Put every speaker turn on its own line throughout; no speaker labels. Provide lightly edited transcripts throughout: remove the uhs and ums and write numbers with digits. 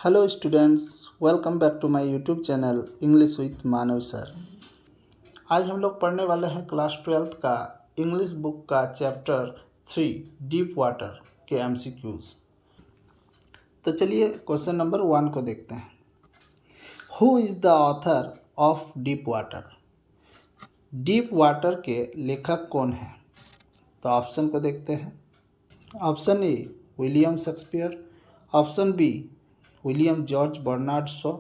Hello students, welcome back to my YouTube channel English with Manav sir. आज हम लोग पढ़ने वाले हैं क्लास 12th का इंग्लिश बुक का चैप्टर 3 डीप वाटर के एमसीक्यूज। तो चलिए क्वेश्चन नंबर 1 को देखते हैं। Who is the author of deep water? Deep water के लेखक कौन हैं? तो ऑप्शन को देखते हैं। Option A William Shakespeare, option B William George Bernard Shaw,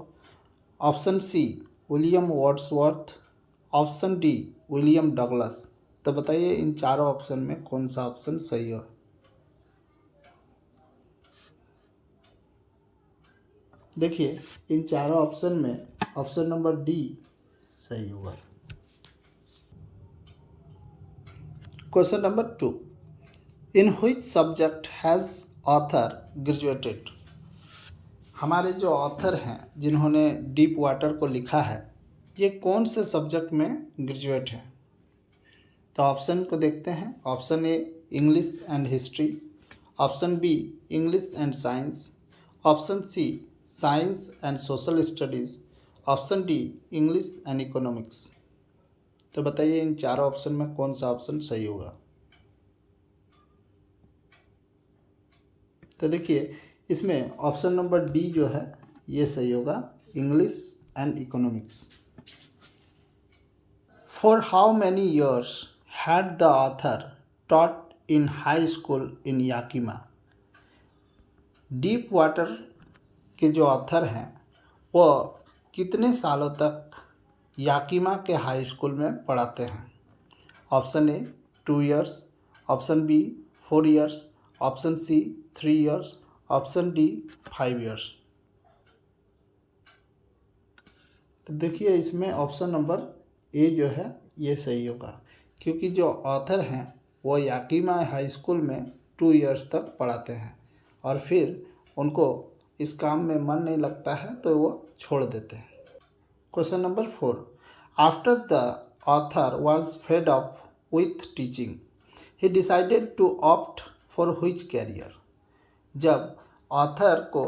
option C William Wordsworth, option D William Douglas. तो बताइए इन चारों ऑप्शन में कौन सा ऑप्शन सही हो? देखिए इन चारों ऑप्शन में ऑप्शन नंबर डी सही होगा। Question number 2, in which subject has author graduated? हमारे जो ऑथर हैं जिन्होंने डीप वाटर को लिखा है, ये कौन से सब्जेक्ट में ग्रेजुएट हैं? तो ऑप्शन को देखते हैं। Option A English and history, option B English and science, option C science and social studies, option D English and economics. तो बताइए इन चारों ऑप्शन में कौन सा ऑप्शन सही होगा? तो देखिए इसमें ऑप्शन नंबर डी जो है ये सही होगा, English and economics. For how many years had the author taught in high school in Yakima? Deep water के जो ऑथर हैं वो कितने सालों तक याकिमा के हाई स्कूल में पढ़ाते हैं? Option A 2 years, option B 4 years, option C 3 years, option D 5 years. तो देखिए इसमें ऑप्शन नंबर ए जो है ये सही होगा, क्योंकि जो ऑथर हैं वो याकिमा हाई स्कूल में 2 ईयर्स तक पढ़ाते हैं और फिर उनको इस काम में मन नहीं लगता है तो वो छोड़ देते हैं। Question number 4, after the author was fed up with teaching he decided to opt for which career? जब ऑथर को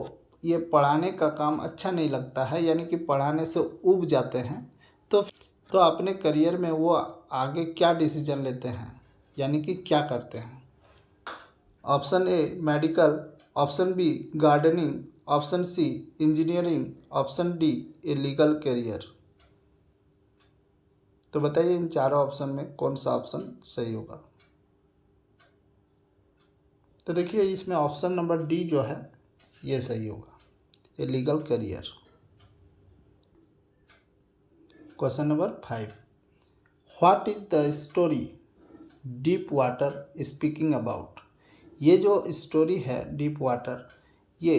ये पढ़ाने का काम अच्छा नहीं लगता है, यानी कि पढ़ाने से ऊब जाते हैं, तो अपने करियर में वो आगे क्या डिसीजन लेते हैं, यानी कि क्या करते हैं? Option A medical, option B gardening, option C engineering, option D a legal career. तो बताइए इन चारों ऑप्शन में कौन सा ऑप्शन सही होगा? तो देखिए इसमें ऑप्शन नंबर डी जो है ये सही होगा, ए legal career. Question number 5, what is the story deep water speaking about? ये जो स्टोरी है डीप वाटर ये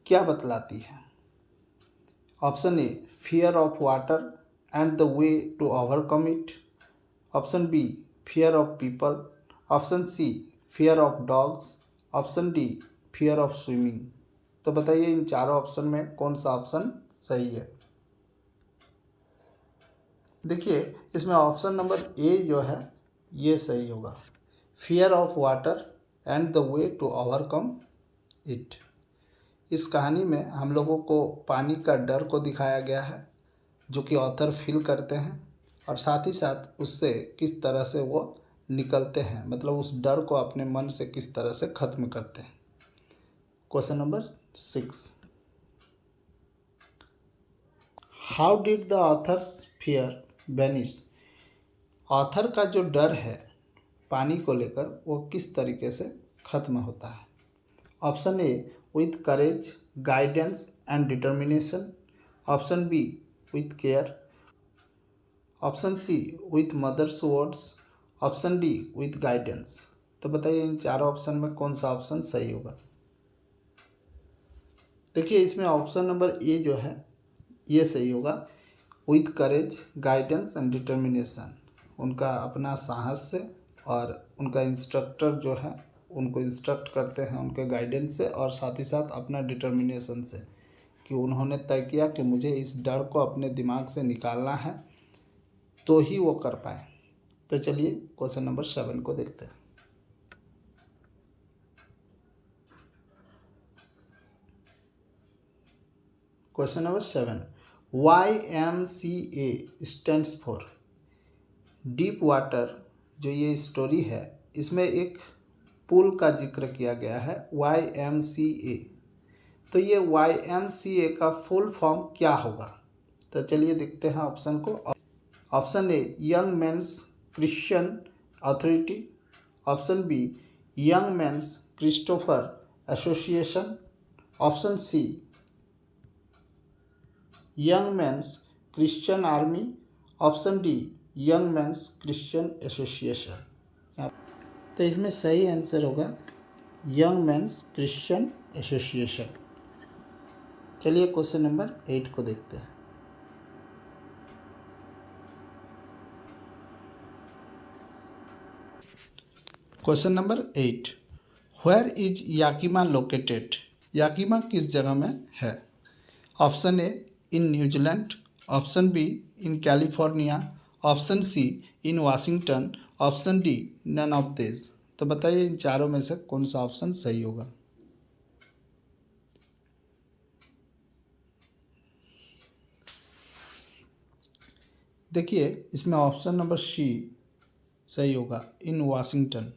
क्या बतलाती है? Option A fear of water and the way to overcome it, option B fear of people, option C fear of dogs, option D fear of swimming. तो बताइए इन चारों ऑप्शन में कौन सा ऑप्शन सही है? देखिए इसमें ऑप्शन नंबर ए जो है ये सही होगा, fear of water and the way to overcome it. इस कहानी में हम लोगों को पानी का डर को दिखाया गया है जो कि ऑथर फील करते हैं, और साथ ही साथ उससे किस तरह से वो निकलते हैं, मतलब उस डर को अपने मन से किस तरह से ख़त्म करते हैं। Question number 6, how did the author's fear vanish? Author का जो डर है पानी को लेकर वो किस तरीके से ख़त्म होता है? Option A with courage, guidance and determination, option B with care, option C with mother's words, option D with guidance. तो बताइए इन चारों ऑप्शन में कौन सा ऑप्शन सही होगा? देखिए इसमें ऑप्शन नंबर ए जो है ये सही होगा, with courage, guidance and determination. उनका अपना साहस से और उनका इंस्ट्रक्टर जो है उनको इंस्ट्रक्ट करते हैं उनके गाइडेंस से, और साथ ही साथ अपना डिटर्मिनेशन से, कि उन्होंने तय किया कि मुझे इस डर को अपने दिमाग से निकालना है तो ही वो कर पाए। तो चलिए क्वेश्चन नंबर 7 को देखते हैं। Question number 7, YMCA stands for. Deep water जो ये स्टोरी है, इसमें एक पुल का जिक्र किया गया है YMCA। तो ये YMCA का फुल फॉर्म क्या होगा? तो चलिए देखते हैं ऑप्शन को। Option A, young men's Christian authority. Option B, young men's Christopher association. Option C, young men's Christian army. Option D, young men's Christian association. तो इसमें सही आंसर होगा यंग मेंस क्रिश्चियन एसोसिएशन। चलिए क्वेश्चन नंबर 8 को देखते हैं। Question number 8, where is Yakima located? Yakima किस जगह में है? Option A, in New Zealand. Option B, in California. Option C, in Washington. Option D, none of this. तो बताइए इन चारों में से कौन सा ऑप्शन सही होगा? देखिए इसमें ऑप्शन नंबर सी सही होगा, in Washington.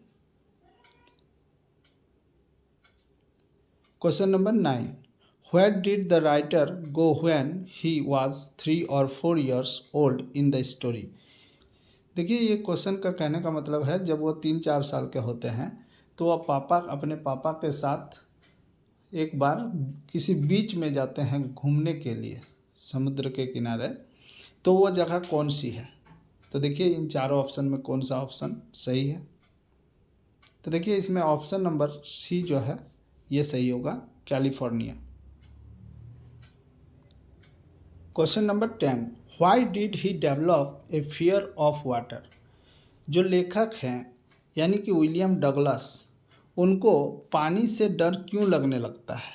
Question number 9, where did the writer go when he was 3 और 4 years old in the story? देखिए ये क्वेश्चन का कहने का मतलब है जब वो 3-4 साल के होते हैं तो वह अपने पापा के साथ एक बार किसी बीच में जाते हैं घूमने के लिए समुद्र के किनारे। तो वो जगह कौन सी है? तो देखिए इन चारों ऑप्शन में कौन सा ऑप्शन सही है? तो देखिए इसमें ऑप्शन नंबर सी जो है ये सही होगा, California. Question number 10, why did he develop a fear of water? जो लेखक हैं यानी कि विलियम डगलस, उनको पानी से डर क्यों लगने लगता है?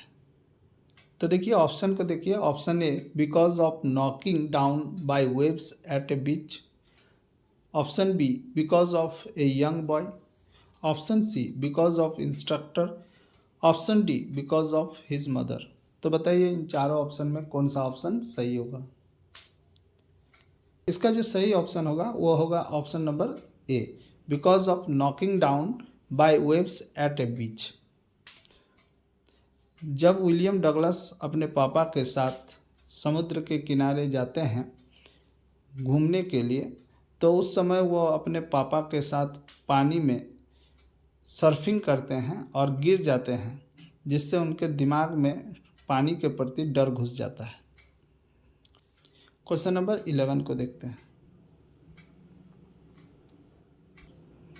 तो देखिए ऑप्शन को देखिए। Option A, because of knocking down by waves at a beach. Option B, because of a young boy. Option C, because of instructor. Option D, because of his mother. तो बताइए इन चारों ऑप्शन में कौन सा option सही होगा? इसका जो सही ऑप्शन होगा वो होगा option number A, because of knocking down by waves at a beach. जब विलियम डगलस अपने पापा के साथ समुद्र के किनारे जाते हैं घूमने के लिए, तो उस समय वो अपने पापा के साथ पानी में सर्फिंग करते हैं और गिर जाते हैं, जिससे उनके दिमाग में पानी के प्रति डर घुस जाता है। क्वेश्चन नंबर 11 को देखते हैं।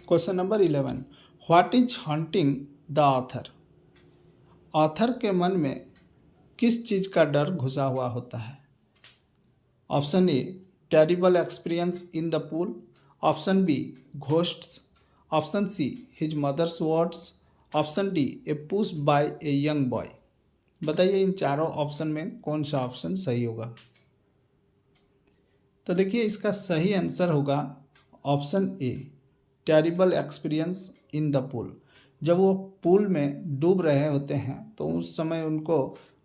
Question number 11, what is haunting the author? Author के मन में किस चीज़ का डर घुसा हुआ होता है? Option A, terrible experience in the pool. Option B, ghosts. Option C, his mother's words. Option D, a push by a young boy. बताइए इन चारों ऑप्शन में कौन सा ऑप्शन सही होगा? तो देखिए इसका सही आंसर होगा option A, terrible experience in the pool. जब वो पूल में डूब रहे होते हैं तो उस समय उनको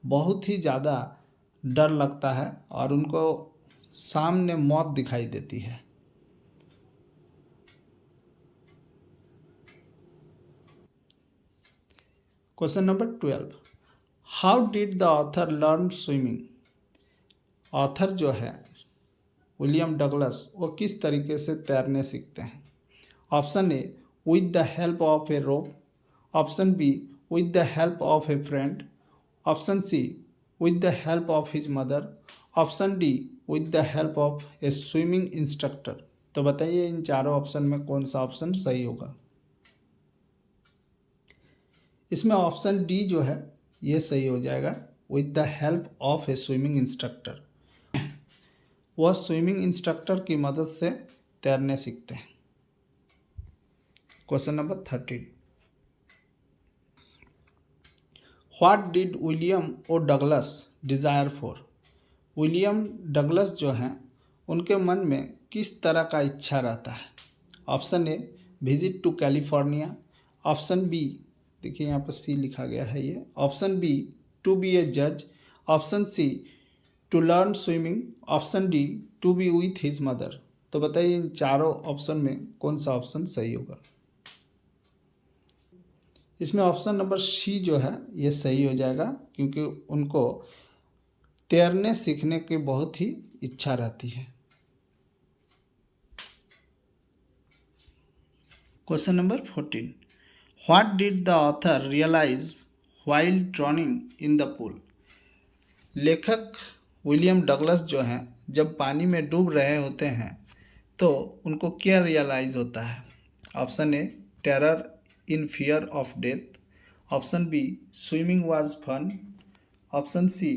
बहुत ही ज़्यादा डर लगता है और उनको सामने मौत दिखाई देती है। Question number 12, how did the author learn swimming? Author जो है विलियम डगलस, वो किस तरीके से तैरने सीखते हैं? Option A, with the help of a rope. Option B, with the help of a friend. Option C, with the help of his mother. Option D, with the help of a swimming instructor. तो बताइए इन चारों option में कौन सा option सही होगा? इसमें ऑप्शन डी जो है ये सही हो जाएगा, with the help of a swimming instructor. वह स्विमिंग इंस्ट्रक्टर की मदद से तैरने सीखते हैं। Question number 13, what did William O Douglas desire for? William Douglas जो हैं उनके मन में किस तरह का इच्छा रहता है? Option A, visit to California. Option B, देखिए यहाँ पर सी लिखा गया है ये। Option B, to be a जज। Option C, to learn swimming, option D to be with his mother. तो बताइए इन चारों ऑप्शन में कौन सा ऑप्शन सही होगा। इसमें ऑप्शन नंबर सी जो है ये सही हो जाएगा, क्योंकि उनको तैरने सीखने की बहुत ही इच्छा रहती है। Question number 14, what did the author realise while drowning in the pool. लेखक विलियम डगलस जो हैं जब पानी में डूब रहे होते हैं तो उनको क्या रियलाइज होता है। Option A, terror in fear of death. Option B, swimming was fun. Option C,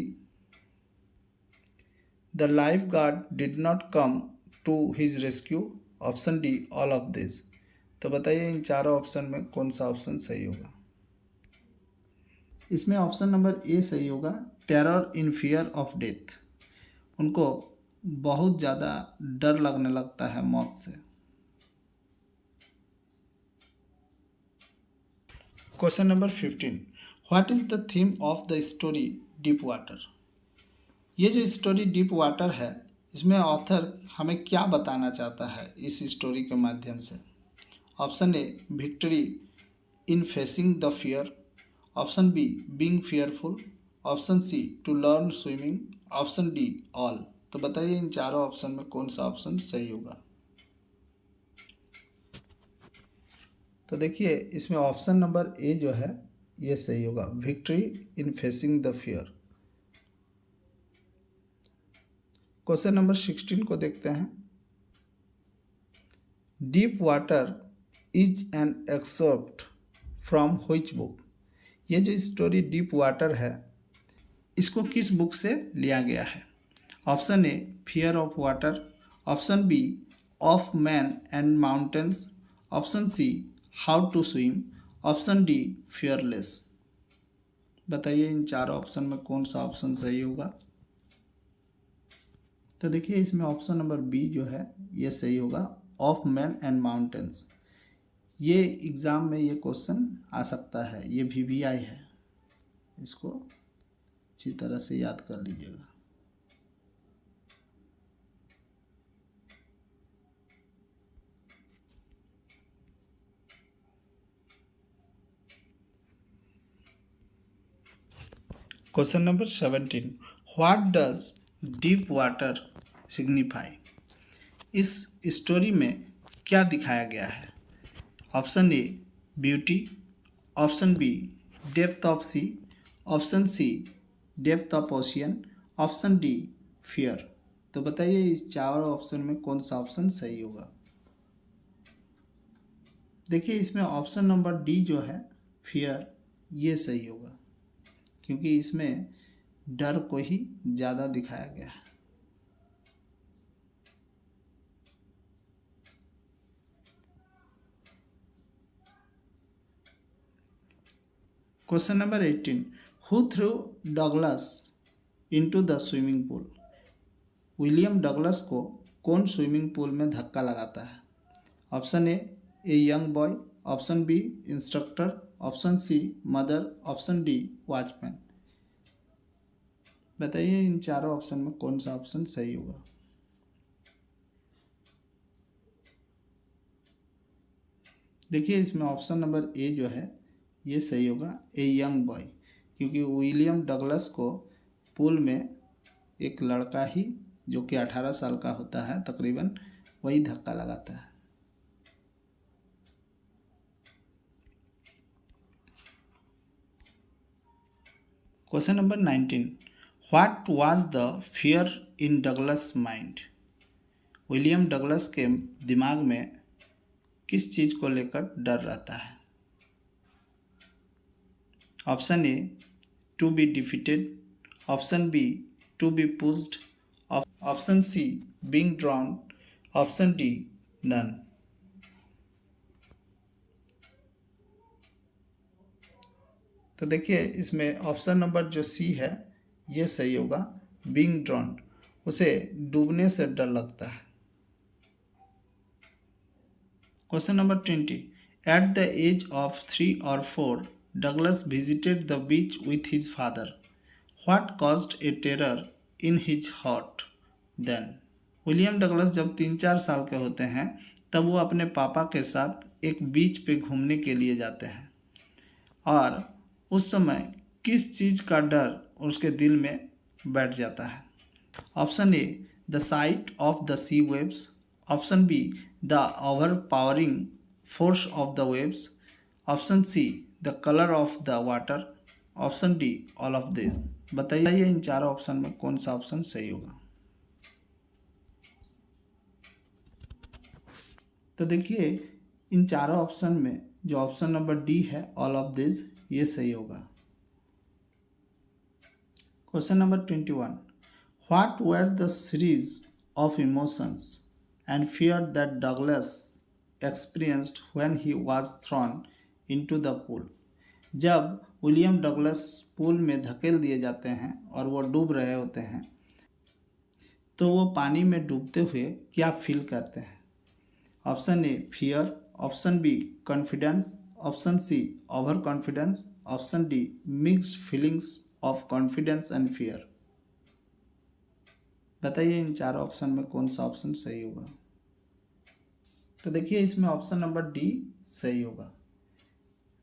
the life guard did not come to his rescue. Option D, all of this. तो बताइए इन चारों ऑप्शन में कौन सा ऑप्शन सही होगा। इसमें ऑप्शन नंबर ए सही होगा, terror in fear of death. उनको बहुत ज़्यादा डर लगने लगता है मौत से। Question number 15, what is the theme of the story deep water. ये जो स्टोरी डीप वाटर है इसमें ऑथर हमें क्या बताना चाहता है इस स्टोरी के माध्यम से। Option A, victory in facing the fear. Option B, being fearful. Option C, to learn swimming. Option D, all. तो बताइए इन चारों ऑप्शन में कौन सा ऑप्शन सही होगा। तो देखिए इसमें ऑप्शन नंबर ए जो है ये सही होगा, victory in facing the fear. Question number 16 को देखते हैं। Deep water is an excerpt from which book. ये जो स्टोरी डीप वाटर है इसको किस बुक से लिया गया है। Option A, fear of water. Option B, of man and mountains. Option C, how to swim. Option D, fearless. बताइए इन चारों ऑप्शन में कौन सा ऑप्शन सही होगा। तो देखिए इसमें ऑप्शन नंबर बी जो है ये सही होगा, ऑफ मैन एंड माउंटेन्स। ये एग्ज़ाम में ये क्वेश्चन आ सकता है, ये VVI है, इसको अच्छी तरह से याद कर लीजिएगा। Question number 17, what does deep water signify. इस स्टोरी में क्या दिखाया गया है। Option A, beauty. Option B, depth of sea. Option C, depth of ocean. Option D, fear. तो बताइए इस चारों ऑप्शन में कौन सा ऑप्शन सही होगा। देखिए इसमें ऑप्शन नंबर डी जो है फियर, ये सही होगा, क्योंकि इसमें डर को ही ज़्यादा दिखाया गया है। Question number 18, who threw Douglas into the swimming pool. William Douglas को कौन स्विमिंग पूल में धक्का लगाता है। Option A young boy. Option B, instructor. Option C, mother. Option D, watchman. बताइए इन चारों ऑप्शन में कौन सा ऑप्शन सही होगा। देखिए इसमें ऑप्शन नंबर ए जो है ये सही होगा, ए यंग बॉय, क्योंकि विलियम डगलस को पूल में एक लड़का ही जो कि 18 साल का होता है तकरीबन, वही धक्का लगाता है। Question number 19, what was the fear in Douglas mind. William Douglas के दिमाग में किस चीज़ को लेकर डर रहता है। Option A, to be defeated. Option B, to be pushed. Option C, being drowned. Option D, none. तो देखिए इसमें ऑप्शन नंबर जो सी है ये सही होगा, बीइंग ड्रॉन। उसे डूबने से डर लगता है। Question number 20, at the age of 3 or 4 Douglas visited the beach with his father. What caused a terror in his heart then. William Douglas जब 3-4 साल के होते हैं तब वो अपने पापा के साथ एक बीच पे घूमने के लिए जाते हैं, और उस समय किस चीज़ का डर उसके दिल में बैठ जाता है? Option A, the sight of the sea waves. Option B, the overpowering force of the waves. Option C, the colour of the water. Option D, all of this. बताइए इन चारों ऑप्शन में कौन सा ऑप्शन सही होगा? तो देखिए, इन चारों ऑप्शन में जो ऑप्शन नंबर डी है, ऑल ऑफ दिस, ये सही होगा। Question number 21, what were the series of emotions and fear that Douglas experienced when he was thrown into the pool. जब विलियम डगलस पूल में धकेल दिए जाते हैं और वो डूब रहे होते हैं, तो वो पानी में डूबते हुए क्या फील करते हैं? Option A, fear. Option B, confidence. Option C, overconfidence. Option D, mixed feelings of confidence and fear. बताइए इन चारों ऑप्शन में कौन सा ऑप्शन सही होगा? तो देखिए, इसमें ऑप्शन नंबर डी सही होगा,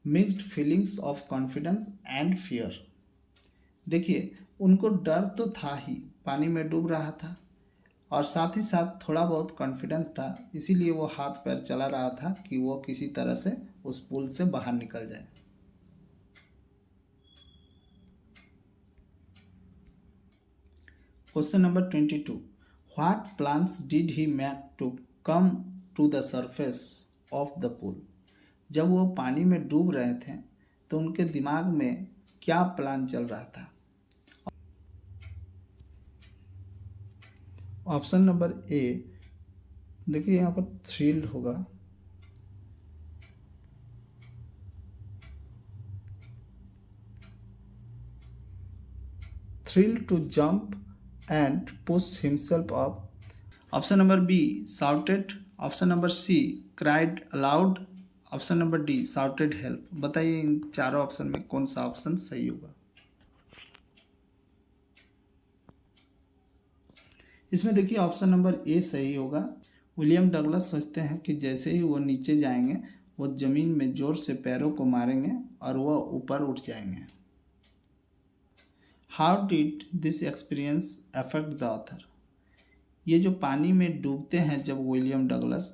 mixed feelings of confidence and fear. देखिए, उनको डर तो था ही, पानी में डूब रहा था, और साथ ही साथ थोड़ा बहुत कॉन्फिडेंस था, इसीलिए वो हाथ पैर चला रहा था कि वो किसी तरह से उस पुल से बाहर निकल जाए। Question number 22, what plans did he make to come to the surface of the pool. जब वो पानी में डूब रहे थे तो उनके दिमाग में क्या प्लान चल रहा था? ऑप्शन नंबर ए, देखिए यहाँ पर थ्रिल्ड होगा। Thrilled to jump and push himself up. Option number B, shouted. Option number C, cried aloud. Option number D, shouted help. बताइए इन चारों ऑप्शन में कौन सा ऑप्शन सही होगा? इसमें देखिए, ऑप्शन नंबर ए सही होगा। विलियम डगलस सोचते हैं कि जैसे ही वो नीचे जाएंगे वो ज़मीन में ज़ोर से पैरों को मारेंगे और वो ऊपर उठ जाएंगे। How did this experience affect the author. ये जो पानी में डूबते हैं जब विलियम डगलस,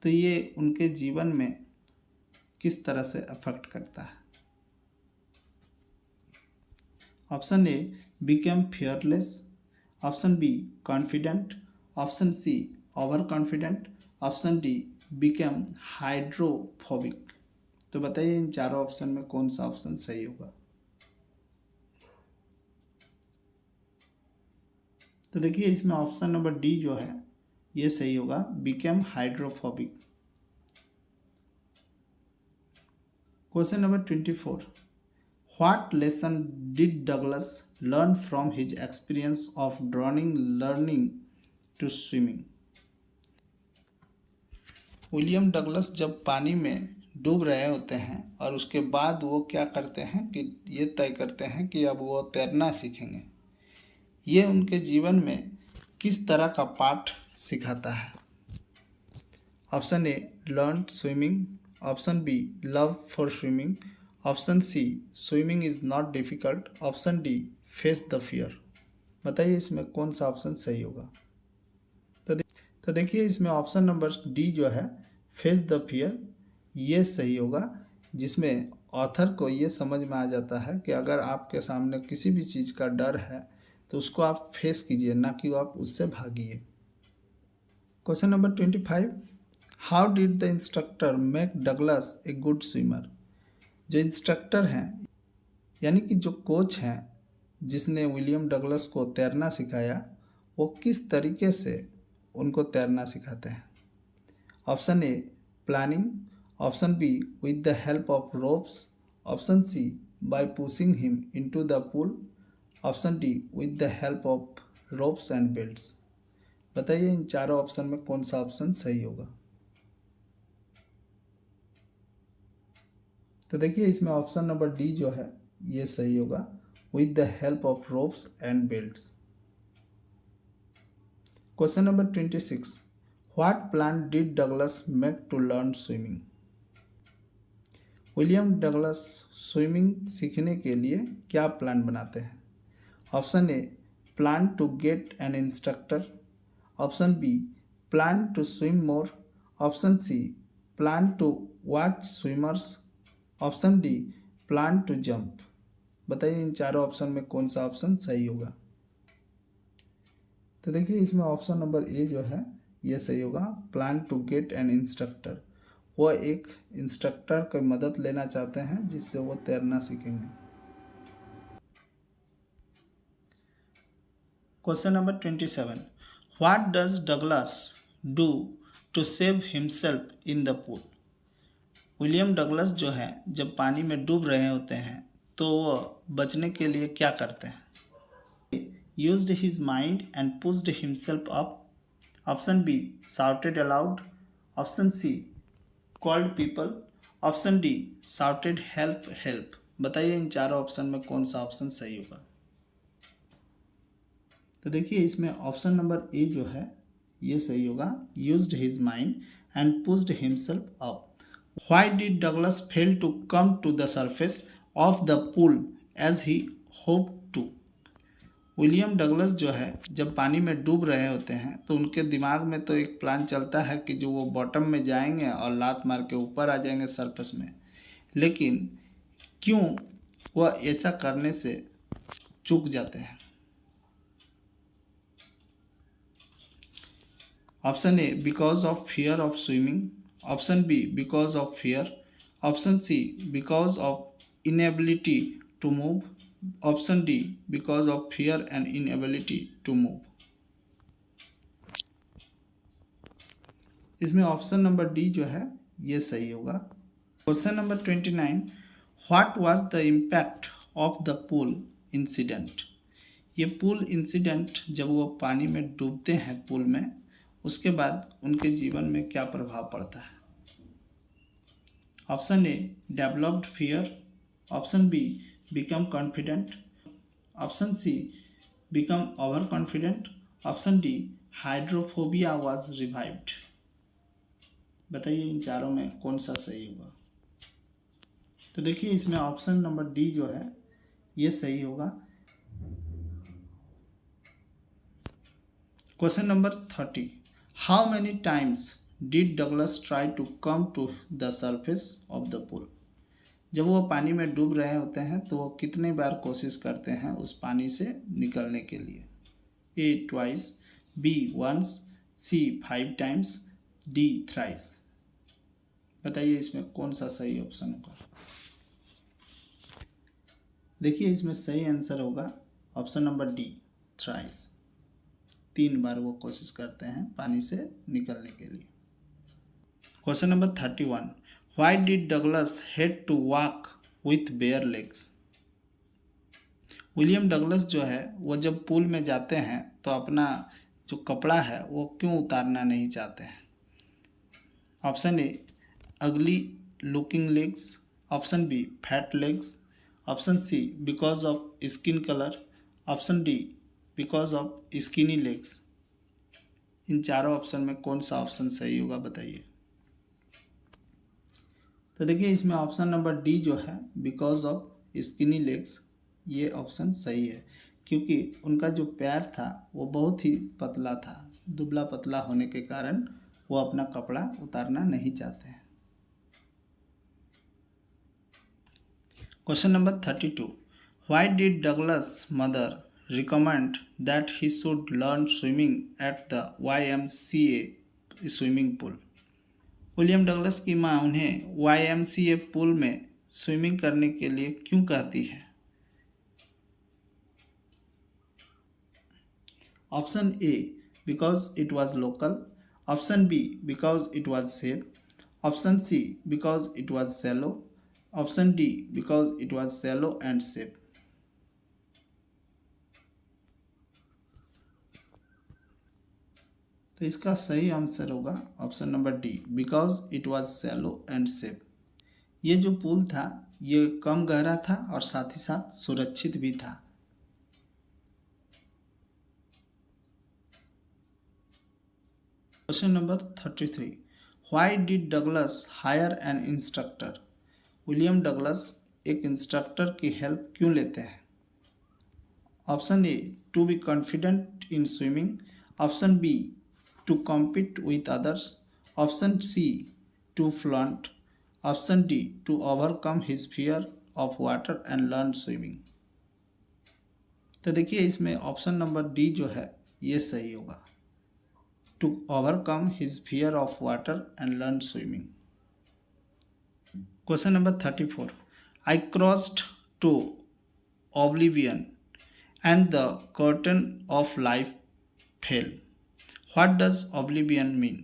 तो ये उनके जीवन में किस तरह से अफेक्ट करता है? Option A, become fearless. Option B, confident. Option C, over confident. Option D, become hydrophobic. तो बताइए इन चारों ऑप्शन में कौन सा ऑप्शन सही होगा? तो देखिए, इसमें ऑप्शन नंबर डी जो है ये सही होगा, become hydrophobic. Question number 24, what lesson did Douglas learn from his experience of drowning learning to swimming. William Douglas जब पानी में डूब रहे होते हैं और उसके बाद वो क्या करते हैं कि ये तय करते हैं कि अब वो तैरना सीखेंगे, ये उनके जीवन में किस तरह का पाठ सिखाता है? Option A, learn swimming. Option B, love for swimming. Option C, swimming is not difficult. Option D, face the fear. बताइए इसमें कौन सा ऑप्शन सही होगा? तो देखिए, इसमें ऑप्शन नंबर डी जो है, फेस द फियर, ये सही होगा, जिसमें ऑथर को ये समझ में आ जाता है कि अगर आपके सामने किसी भी चीज़ का डर है तो उसको आप फेस कीजिए, ना कि आप उससे भागिए। Question number 25, how did the instructor make Douglas a good swimmer. जो इंस्ट्रक्टर हैं, यानी कि जो कोच हैं जिसने विलियम डगलस को तैरना सिखाया, वो किस तरीके से उनको तैरना सिखाते हैं? Option A, planning. Option B, with the help of ropes. Option C, by pushing him into the pool. Option D, with the help of ropes and belts. बताइए इन चारों ऑप्शन में कौन सा ऑप्शन सही होगा? तो देखिए, इसमें ऑप्शन नंबर डी जो है ये सही होगा, with the help of ropes and belts. Question number 26, what plan did Douglas make to learn swimming? William Douglas swimming सीखने के लिए क्या प्लान बनाते हैं? Option A, plan to get an instructor. Option B, plan to swim more. Option C, plan to watch swimmers. Option D, plan to jump. बताइए इन चारों option में कौन सा ऑप्शन सही होगा? तो देखिए इसमें ऑप्शन नंबर ए जो है ये सही होगा, plan to get an instructor. वो एक इंस्ट्रक्टर की मदद लेना चाहते हैं जिससे वो तैरना सीखेंगे। Question number 27, what does Douglas do to save himself in the pool? William Douglas जो है जब पानी में डूब रहे होते हैं तो वो बचने के लिए क्या करते हैं? Used his mind and pushed himself up. Option B, shouted aloud. Option C, called people. Option D, shouted help help. बताइए इन चारों ऑप्शन में कौन सा ऑप्शन सही होगा? तो देखिए इसमें ऑप्शन नंबर ए जो है ये सही होगा, used his mind and pushed himself up. Why did Douglas fail to come to the surface of the pool as he hoped to? William Douglas जो है जब पानी में डूब रहे होते हैं तो उनके दिमाग में तो एक प्लान चलता है कि जो वो बॉटम में जाएंगे और लात मार के ऊपर आ जाएंगे सरफेस में, लेकिन क्यों वह ऐसा करने से चूक जाते हैं? Option A, because of fear of swimming. Option B, because of fear. Option C, because of inability to move. Option D, because of fear and inability to move. इसमें ऑप्शन नंबर डी जो है ये सही होगा। Question number 29, what was the impact of the pool incident? ये pool incident जब वो पानी में डूबते हैं पूल में, उसके बाद उनके जीवन में क्या प्रभाव पड़ता है? Option A, developed fear. Option B, become confident. Option C, become over confident. Option D, hydrophobia was revived. बताइए इन चारों में कौन सा सही होगा? तो देखिए इसमें ऑप्शन नंबर डी जो है ये सही होगा। Question number 30, how many times did Douglas try to come to the surface of the pool? जब वो पानी में डूब रहे होते हैं तो वो कितने बार कोशिश करते हैं उस पानी से निकलने के लिए? A, twice. B, once. C, 5 times. D, thrice. बताइए इसमें कौन सा सही ऑप्शन होगा? देखिए इसमें सही आंसर होगा ऑप्शन नंबर डी, थ्राइस। 3 बार वो कोशिश करते हैं पानी से निकलने के लिए। Question number 31, why did Douglas had to walk with bare legs? William Douglas जो है वो जब पूल में जाते हैं तो अपना जो कपड़ा है वो क्यों उतारना नहीं चाहते हैं? Option A, ugly looking legs. Option B, fat legs. Option C, because of skin colour. Option D, because of skinny legs. इन चारों ऑप्शन में कौन सा ऑप्शन सही होगा बताइए? तो देखिए इसमें ऑप्शन नंबर डी जो है, बिकॉज ऑफ स्किनी लेग्स, ये ऑप्शन सही है क्योंकि उनका जो पैर था वो बहुत ही पतला था। दुबला पतला होने के कारण वो अपना कपड़ा उतारना नहीं चाहते हैं। Question number 32, why did Douglas mother recommend that he should learn swimming at the YMCA swimming pool? William Douglas की माँ उन्हें YMCA पूल में स्विमिंग करने के लिए क्यों कहती है? Option A, because it was local. Option B, because it was safe. Option C, because it was shallow. Option D, because it was shallow and safe. तो इसका सही आंसर होगा option number D, because it was shallow and safe. ये जो pool था ये कम गहरा था और साथ ही साथ सुरक्षित भी था। Question number 33, why did Douglas hire an instructor? William Douglas एक इंस्ट्रक्टर की हेल्प क्यों लेते हैं? Option A, to be confident in swimming. Option B, to compete with others. Option C, to flaunt. Option D, to overcome his fear of water and learn swimming. तो देखिए इसमें option number D जो है ये सही होगा, to overcome his fear of water and learn swimming. Question number 34, I crossed to oblivion and the curtain of life fell. What does oblivion mean?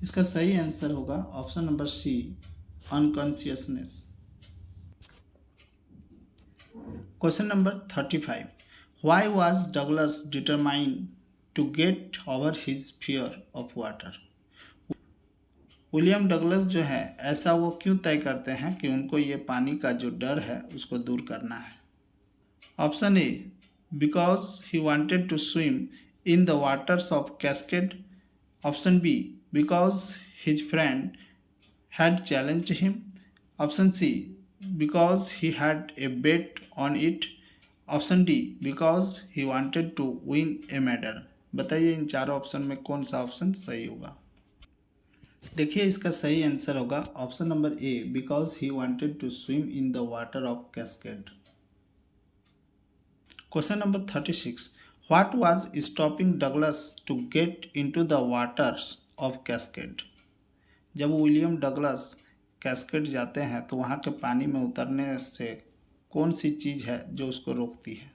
इसका सही आंसर होगा option number C, unconsciousness. Question number 35, why was Douglas determined to get over his fear of water? William Douglas जो है ऐसा वो क्यों तय करते हैं कि उनको ये पानी का जो डर है उसको दूर करना है? Option A, because he wanted to swim in the waters of Cascade. Option B, because his friend had challenged him. Option C, because he had a bet on it. Option D, because he wanted to win a medal. बताइए इन चारों option में कौन सा option सही होगा? देखिए इसका सही आंसर होगा option number A, because he wanted to swim in the water of Cascade. Question number 36, what was stopping Douglas to get into the waters of Cascade? जब विलियम डगलस कैस्केड जाते हैं तो वहाँ के पानी में उतरने से कौन सी चीज़ है जो उसको रोकती है?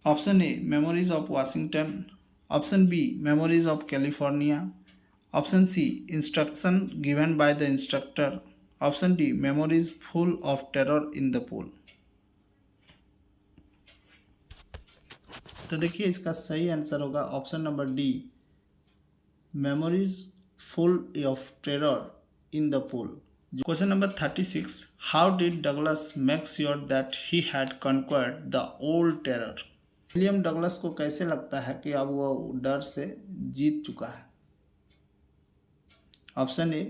Option A, memories of Washington. Option B, memories of California. Option C, instruction given by the instructor. Option D, memories full of terror in the pool. तो देखिए इसका सही आंसर होगा option number D, memories full of terror in the pool. Question number 36, how did Douglas make sure that he had conquered the old terror? William Douglas को कैसे लगता है कि अब वो डर से जीत चुका है? Option A,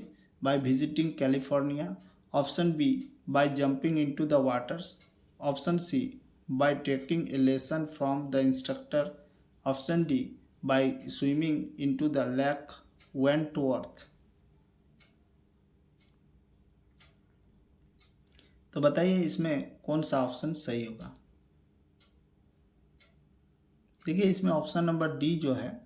by visiting California. Option B, by jumping into the waters. Option C, by taking a lesson from the instructor. Option D, by swimming into the lake Wentworth. तो बताइए इसमें कौन सा ऑप्शन सही होगा? देखिए इसमें ऑप्शन नंबर डी जो है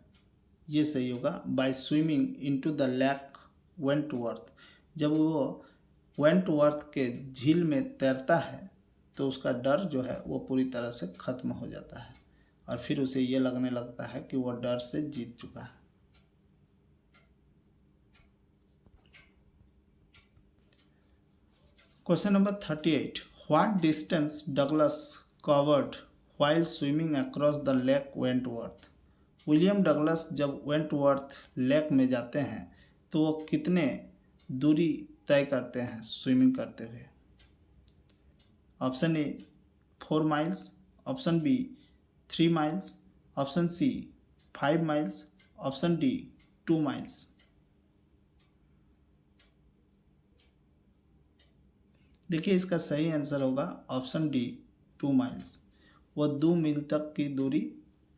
ये सही होगा, by swimming into the lake Wentworth. जब वो वेंटवर्थ के झील में तैरता है तो उसका डर जो है वो पूरी तरह से खत्म हो जाता है और फिर उसे ये लगने लगता है कि वो डर से जीत चुका है। Question number 38, what distance Douglas covered while swimming across the lake Wentworth? William Douglas जब वेंटवर्थ लेक में जाते हैं तो वो कितने दूरी तय करते हैं स्विमिंग करते हुए? Option A, 4 miles. Option B, 3 miles. Option C, 5 miles. Option D, 2 miles. देखिए इसका सही आंसर होगा ऑप्शन डी, 2 माइल्स। वो 2 मील तक की दूरी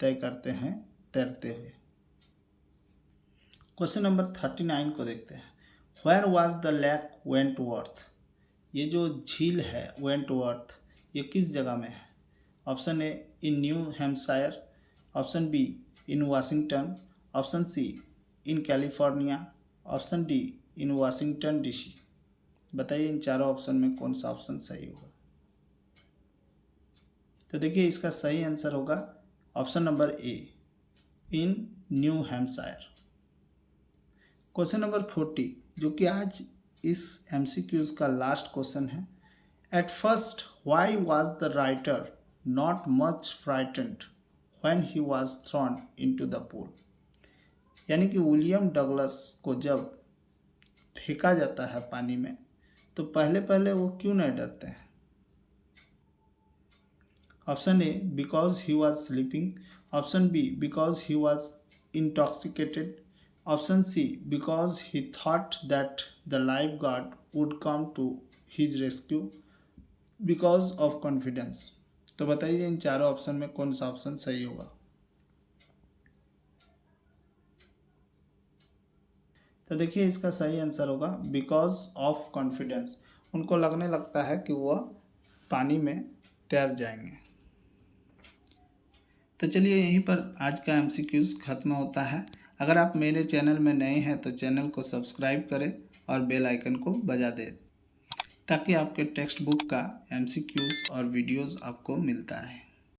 तय करते हैं तैरते हुए। क्वेश्चन नंबर 39 को देखते हैं, where was the lake Wentworth? ये जो झील है वेंटवर्थ ये किस जगह में है? Option A, in New Hampshire. Option B, in Washington. Option C, in California. Option D, in Washington DC. बताइए इन चारों ऑप्शन में कौन सा ऑप्शन सही होगा? तो देखिए इसका सही आंसर होगा option number A, in New Hampshire. Question number 40 जो कि आज इस MCQs का लास्ट क्वेश्चन है, at first why was the writer not much frightened when he was thrown into the pool? यानी कि विलियम डगलस को जब फेंका जाता है पानी में तो पहले पहले वो क्यों नहीं डरते हैं? Option A, because he was sleeping. Option B because he was intoxicated, option C because he thought that the life guard would come to his rescue, because of confidence. तो बताइए इन चारों ऑप्शन में कौन सा ऑप्शन सही होगा। तो देखिए इसका सही आंसर होगा बिकॉज ऑफ कॉन्फिडेंस। उनको लगने लगता है कि वह पानी में तैर जाएंगे। तो चलिए यहीं पर आज का एमसीक्यूज खत्म होता है। अगर आप मेरे चैनल में नए हैं तो चैनल को सब्सक्राइब करें और बेल आइकन को बजा दें ताकि आपके टेक्स्ट बुक का एमसीक्यूज और वीडियोस आपको मिलता रहे।